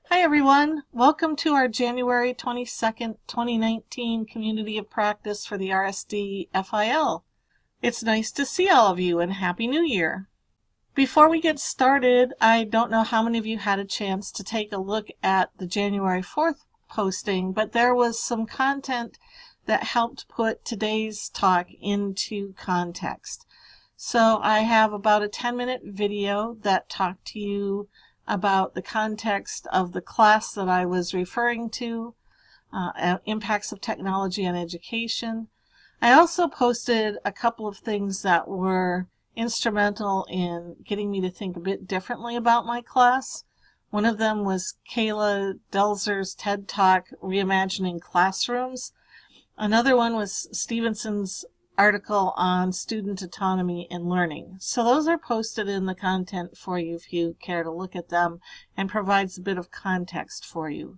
Hi everyone, welcome to our January 22nd, 2019 Community of Practice for the RSD FIL. It's nice to see all of you and Happy New Year. Before we get started, I don't know how many of you had a chance to take a look at the January 4th posting, but there was some content that helped put today's talk into context. So I have about a 10-minute video that talked to you about the context of the class that I was referring to, impacts of technology on education. I also posted a couple of things that were instrumental in getting me to think a bit differently about my class. One of them was Kayla Delzer's TED Talk, Reimagining Classrooms. Another one was Stevenson's article on student autonomy and learning. So those are posted in the content for you if you care to look at them, and provides a bit of context for you.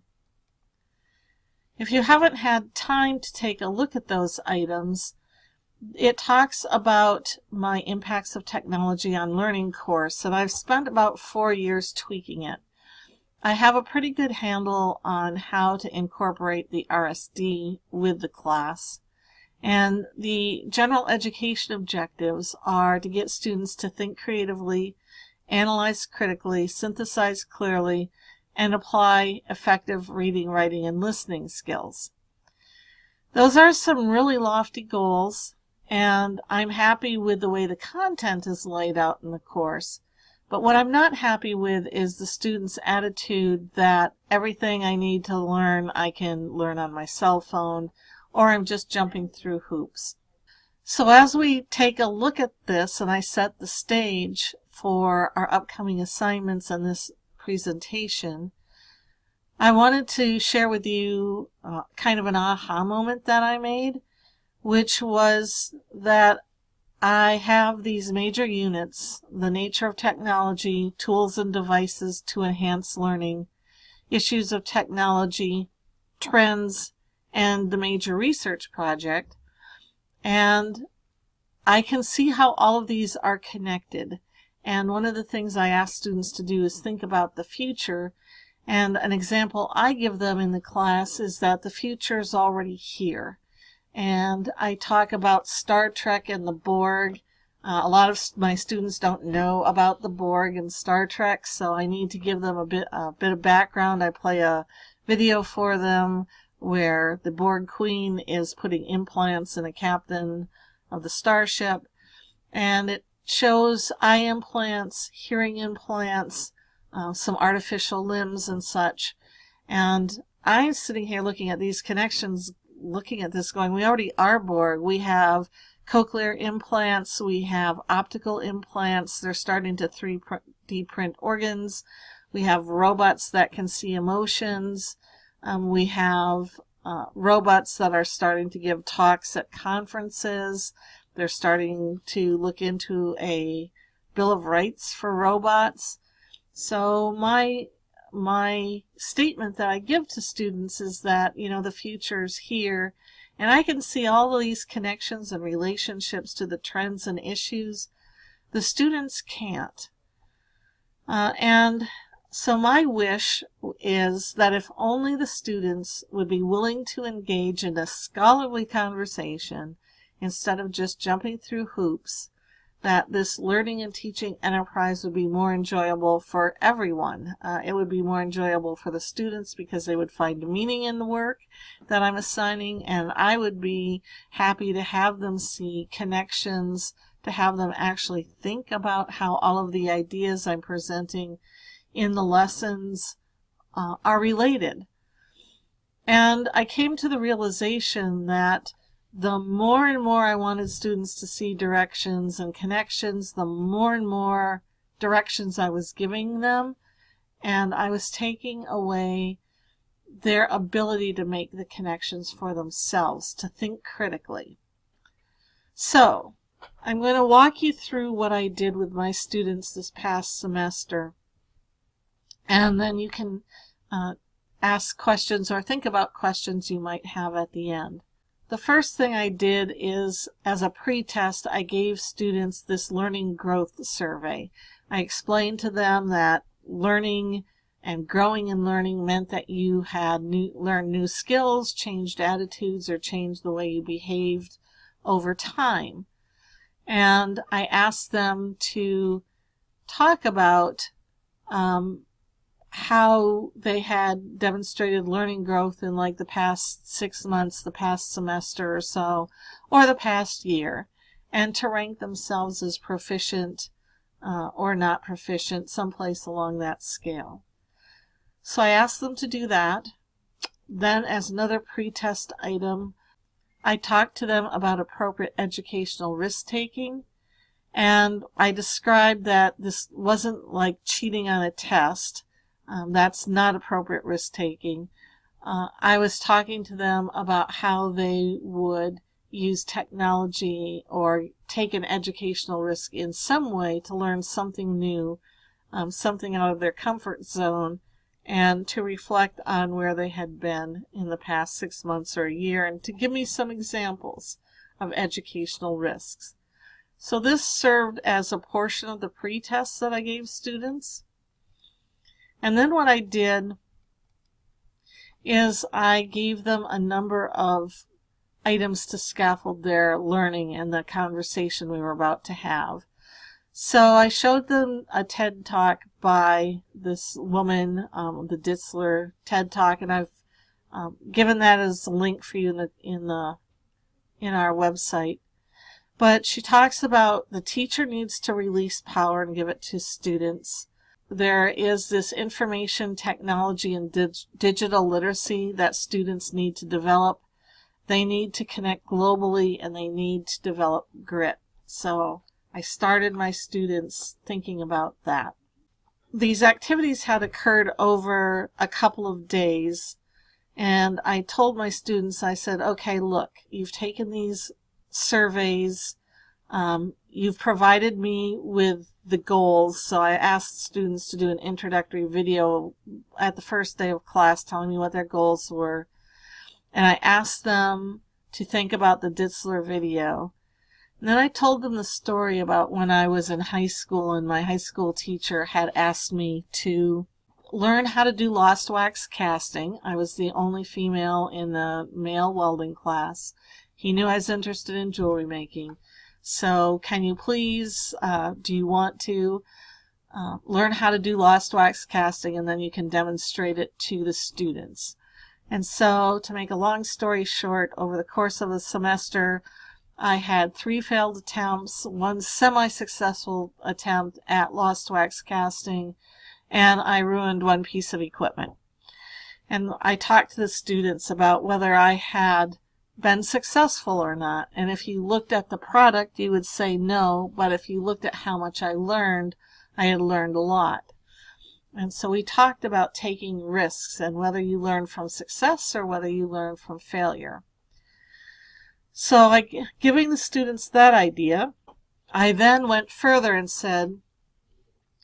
If you haven't had time to take a look at those items, it talks about my Impacts of Technology on Learning course, and I've spent about 4 years tweaking it. I have a pretty good handle on how to incorporate the RSD with the class. And the general education objectives are to get students to think creatively, analyze critically, synthesize clearly, and apply effective reading, writing, and listening skills. Those are some really lofty goals, and I'm happy with the way the content is laid out in the course. But what I'm not happy with is the students' attitude that everything I need to learn, I can learn on my cell phone, or I'm just jumping through hoops. So as we take a look at this, and I set the stage for our upcoming assignments and this presentation, I wanted to share with you kind of an aha moment that I made, which was that I have these major units: the nature of technology, tools and devices to enhance learning, issues of technology, trends, and the major research project. And I can see how all of these are connected. And one of the things I ask students to do is think about the future. And an example I give them in the class is that the future is already here. And I talk about Star Trek and the Borg. A lot of my students don't know about the Borg and Star Trek, so I need to give them a bit of background. I play a video for them where the Borg Queen is putting implants in a captain of the starship, and it shows eye implants, hearing implants, some artificial limbs and such. And I'm sitting here looking at these connections, looking at this going, we already are Borg. We have cochlear implants, we have optical implants, they're starting to 3D print organs, we have robots that can see emotions, we have robots that are starting to give talks at conferences. They're starting to look into a Bill of Rights for robots. So my statement that I give to students is that, the future's here, and I can see all of these connections and relationships to the trends and issues. The students can't. And so my wish is that if only the students would be willing to engage in a scholarly conversation instead of just jumping through hoops, that this learning and teaching enterprise would be more enjoyable for everyone. It would be more enjoyable for the students because they would find meaning in the work that I'm assigning, and I would be happy to have them see connections, to have them actually think about how all of the ideas I'm presenting in the lessons are related. And I came to the realization that the more and more I wanted students to see directions and connections, the more and more directions I was giving them, and I was taking away their ability to make the connections for themselves, to think critically. So I'm going to walk you through what I did with my students this past semester, and then you can ask questions or think about questions you might have at the end. The first thing I did is, as a pretest, I gave students this learning growth survey. I explained to them that learning And growing and learning meant that you had learned new skills, changed attitudes, or changed the way you behaved over time. And I asked them to talk about how they had demonstrated learning growth in like the past 6 months, the past semester or so, or the past year, and to rank themselves as proficient or not proficient, someplace along that scale. So I asked them to do that. Then, as another pretest item, I talked to them about appropriate educational risk-taking, and I described that this wasn't like cheating on a test. That's not appropriate risk-taking. I was talking to them about how they would use technology or take an educational risk in some way to learn something new, something out of their comfort zone, and to reflect on where they had been in the past 6 months or a year, and to give me some examples of educational risks. So this served as a portion of the pretest that I gave students. And then what I did is I gave them a number of items to scaffold their learning and the conversation we were about to have. So I showed them a TED Talk by this woman, the Ditzler TED Talk, and I've given that as a link for you in our website. But she talks about the teacher needs to release power and give it to students. There is this information technology and digital literacy that students need to develop. They need to connect globally, and they need to develop grit. So I started my students thinking about that. These activities had occurred over a couple of days, and I told my students, I said, okay, look, you've taken these surveys, you've provided me with the goals, so I asked students to do an introductory video at the first day of class telling me what their goals were, and I asked them to think about the Ditzler video. And then I told them the story about when I was in high school and my high school teacher had asked me to learn how to do lost wax casting. I was the only female in the male welding class. He knew I was interested in jewelry making. So can you please, do you want to learn how to do lost wax casting, and then you can demonstrate it to the students. And so, to make a long story short, over the course of the semester, I had 3 failed attempts, 1 semi-successful attempt at lost wax casting, and I ruined 1 piece of equipment. And I talked to the students about whether I had been successful or not. And if you looked at the product, you would say no, but if you looked at how much I learned, I had learned a lot. And so we talked about taking risks and whether you learn from success or whether you learn from failure. So giving the students that idea, I then went further and said,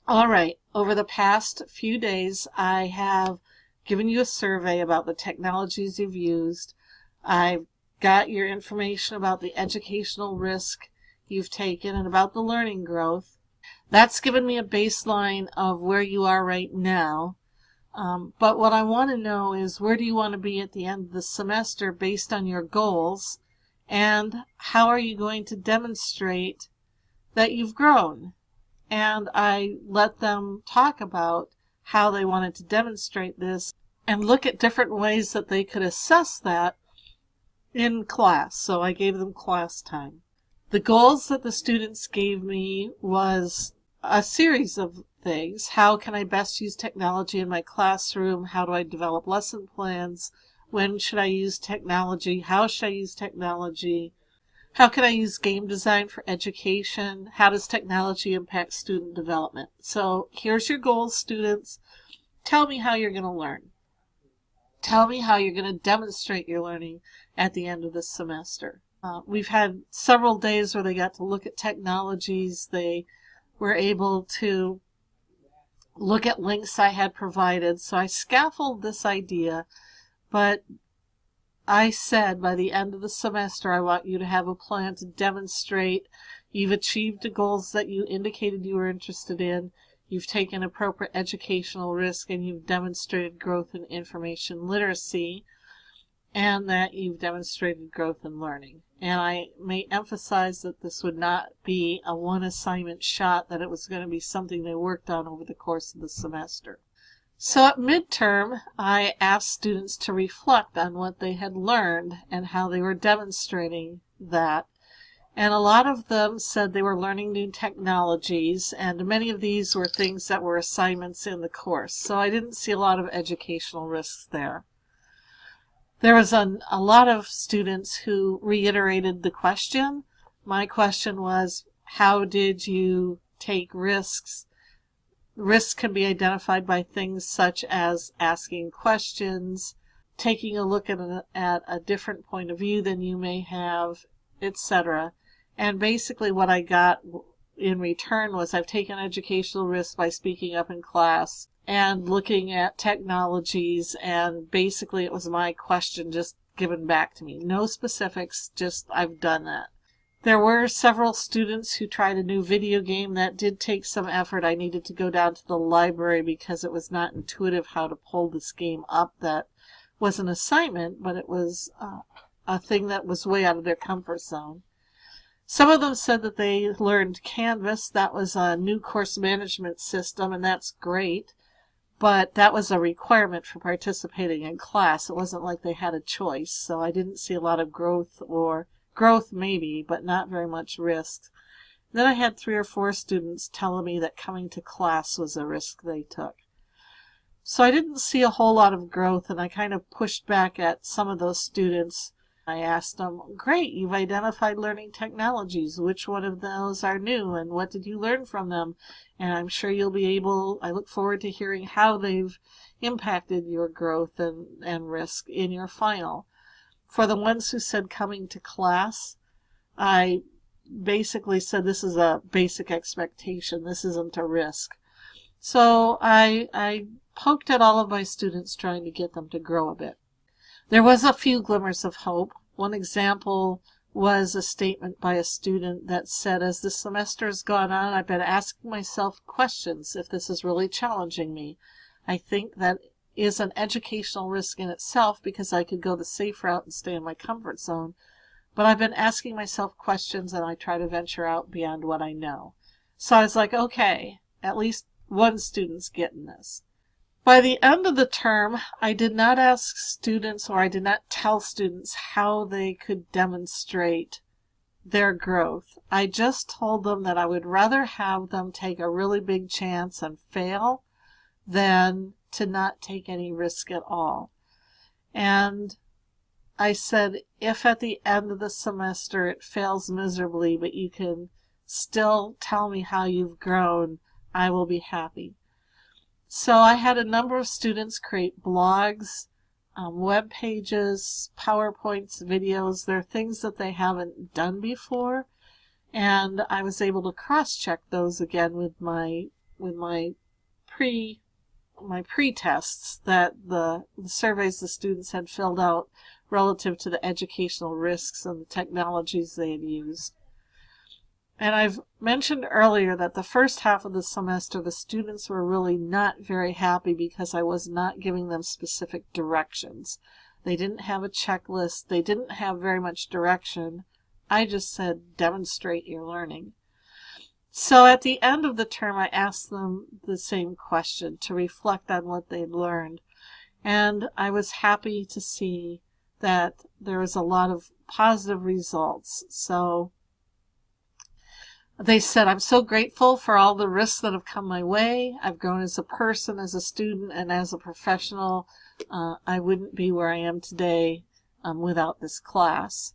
all right, over the past few days, I have given you a survey about the technologies you've used. I've got your information about the educational risk you've taken and about the learning growth. That's given me a baseline of where you are right now. But what I want to know is, where do you want to be at the end of the semester based on your goals? And how are you going to demonstrate that you've grown? And I let them talk about how they wanted to demonstrate this and look at different ways that they could assess that in class. So I gave them class time. The goals that the students gave me was a series of things. How can I best use technology in my classroom? How do I develop lesson plans? When should I use technology? How should I use technology? How can I use game design for education? How does technology impact student development? So here's your goals, students. Tell me how you're going to learn. Tell me how you're going to demonstrate your learning at the end of this semester. We've had several days where they got to look at technologies. They were able to look at links I had provided. So I scaffolded this idea, but I said by the end of the semester, I want you to have a plan to demonstrate you've achieved the goals that you indicated you were interested in. you've taken appropriate educational risk, and you've demonstrated growth in information literacy, and that you've demonstrated growth in learning. And I may emphasize that this would not be a one assignment shot, that it was going to be something they worked on over the course of the semester. So at midterm, I asked students to reflect on what they had learned and how they were demonstrating that. And a lot of them said they were learning new technologies, and many of these were things that were assignments in the course. So I didn't see a lot of educational risks there. There was a lot of students who reiterated the question. My question was, how did you take risks? Risks can be identified by things such as asking questions, taking a look at a different point of view than you may have, etc. And basically what I got in return was, I've taken educational risks by speaking up in class and looking at technologies, and basically it was my question just given back to me. No specifics, just I've done that. There were several students who tried a new video game. That did take some effort. I needed to go down to the library because it was not intuitive how to pull this game up. That was an assignment, but it was a thing that was way out of their comfort zone. Some of them said that they learned Canvas. That was a new course management system, and that's great. But that was a requirement for participating in class. It wasn't like they had a choice, so I didn't see a lot of growth, or growth maybe, but not very much risk. Then I had 3 or 4 students telling me that coming to class was a risk they took. So I didn't see a whole lot of growth, and I kind of pushed back at some of those students. I asked them, great, you've identified learning technologies. Which one of those are new, and what did you learn from them? And I'm sure you'll be able, I look forward to hearing how they've impacted your growth and risk in your final. For the ones who said coming to class, I basically said this is a basic expectation. This isn't a risk. So I poked at all of my students, trying to get them to grow a bit. There was a few glimmers of hope. One example was a statement by a student that said, as the semester has gone on, I've been asking myself questions if this is really challenging me. I think that is an educational risk in itself, because I could go the safe route and stay in my comfort zone. But I've been asking myself questions, and I try to venture out beyond what I know. So I was like, okay, at least one student's getting this. By the end of the term, I did not ask students, or I did not tell students how they could demonstrate their growth. I just told them that I would rather have them take a really big chance and fail than to not take any risk at all. And I said, if at the end of the semester it fails miserably, but you can still tell me how you've grown, I will be happy. So I had a number of students create blogs, web pages, PowerPoints, videos. They're things that they haven't done before, and I was able to cross-check those again with my pre-tests, that the surveys the students had filled out relative to the educational risks and the technologies they had used. And I've mentioned earlier that the first half of the semester, the students were really not very happy because I was not giving them specific directions. They didn't have a checklist. They didn't have very much direction. I just said, demonstrate your learning. So at the end of the term, I asked them the same question, to reflect on what they'd learned. And I was happy to see that there was a lot of positive results. So they said, I'm so grateful for all the risks that have come my way. I've grown as a person, as a student, and as a professional. I wouldn't be where I am today without this class.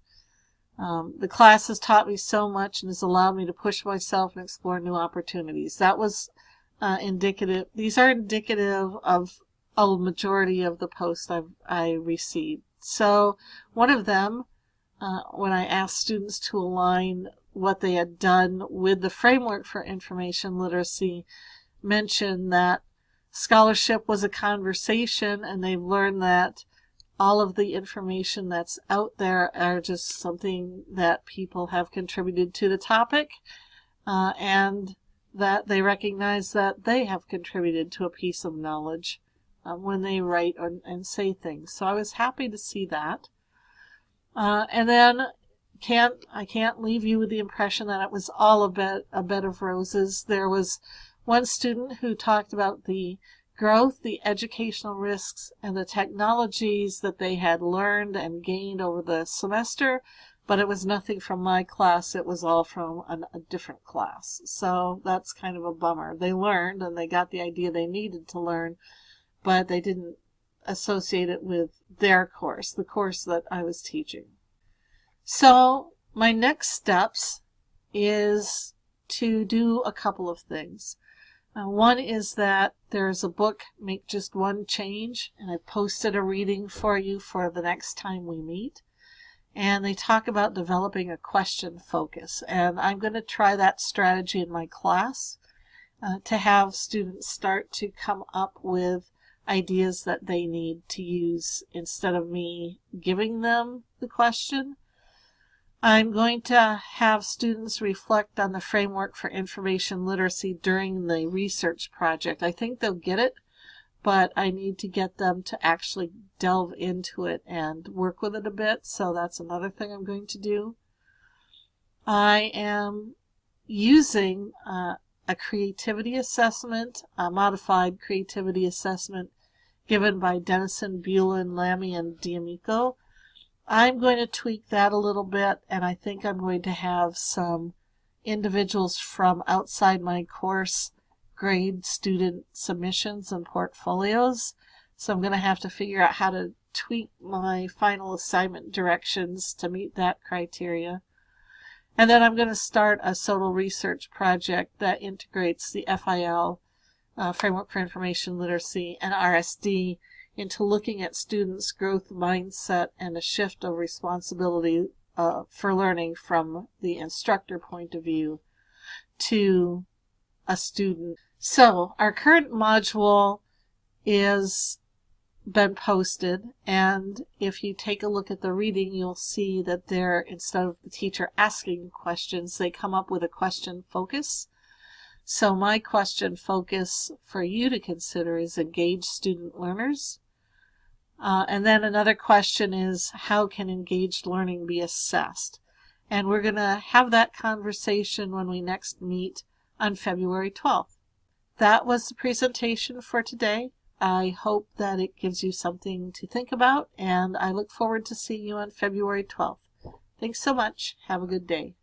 The class has taught me so much and has allowed me to push myself and explore new opportunities. That was indicative. These are indicative of a majority of the posts I received. So one of them, when I asked students to align what they had done with the framework for information literacy, mentioned that scholarship was a conversation, and they've learned that all of the information that's out there are just something that people have contributed to the topic, and that they recognize that they have contributed to a piece of knowledge when they write and say things. So I was happy to see that. And then I can't leave you with the impression that it was all a bed of roses. There was one student who talked about the growth, the educational risks, and the technologies that they had learned and gained over the semester, but it was nothing from my class. It was all from a different class. So that's kind of a bummer. They learned and they got the idea they needed to learn, but they didn't associate it with their course, the course that I was teaching. So my next steps is to do a couple of things. One is that there's a book, Make Just One Change, and I posted a reading for you for the next time we meet. And they talk about developing a question focus. And I'm going to try that strategy in my class to have students start to come up with ideas that they need to use instead of me giving them the question. I'm going to have students reflect on the framework for information literacy during the research project. I think they'll get it, but I need to get them to actually delve into it and work with it a bit, so that's another thing I'm going to do. I am using a creativity assessment, a modified creativity assessment given by Dennison, Bulin, Lamy, and D'Amico. I'm going to tweak that a little bit, and I think I'm going to have some individuals from outside my course grade student submissions and portfolios. So I'm going to have to figure out how to tweak my final assignment directions to meet that criteria. And then I'm going to start a SOTL research project that integrates the FIL, Framework for Information Literacy, and RSD into looking at students' growth mindset and a shift of responsibility for learning from the instructor point of view to a student. So our current module is been posted, and if you take a look at the reading, you'll see that there, instead of the teacher asking questions, they come up with a question focus. So my question focus for you to consider is engage student learners. And then another question is, how can engaged learning be assessed? And we're going to have that conversation when we next meet on February 12th. That was the presentation for today. I hope that it gives you something to think about, and I look forward to seeing you on February 12th. Thanks so much. Have a good day.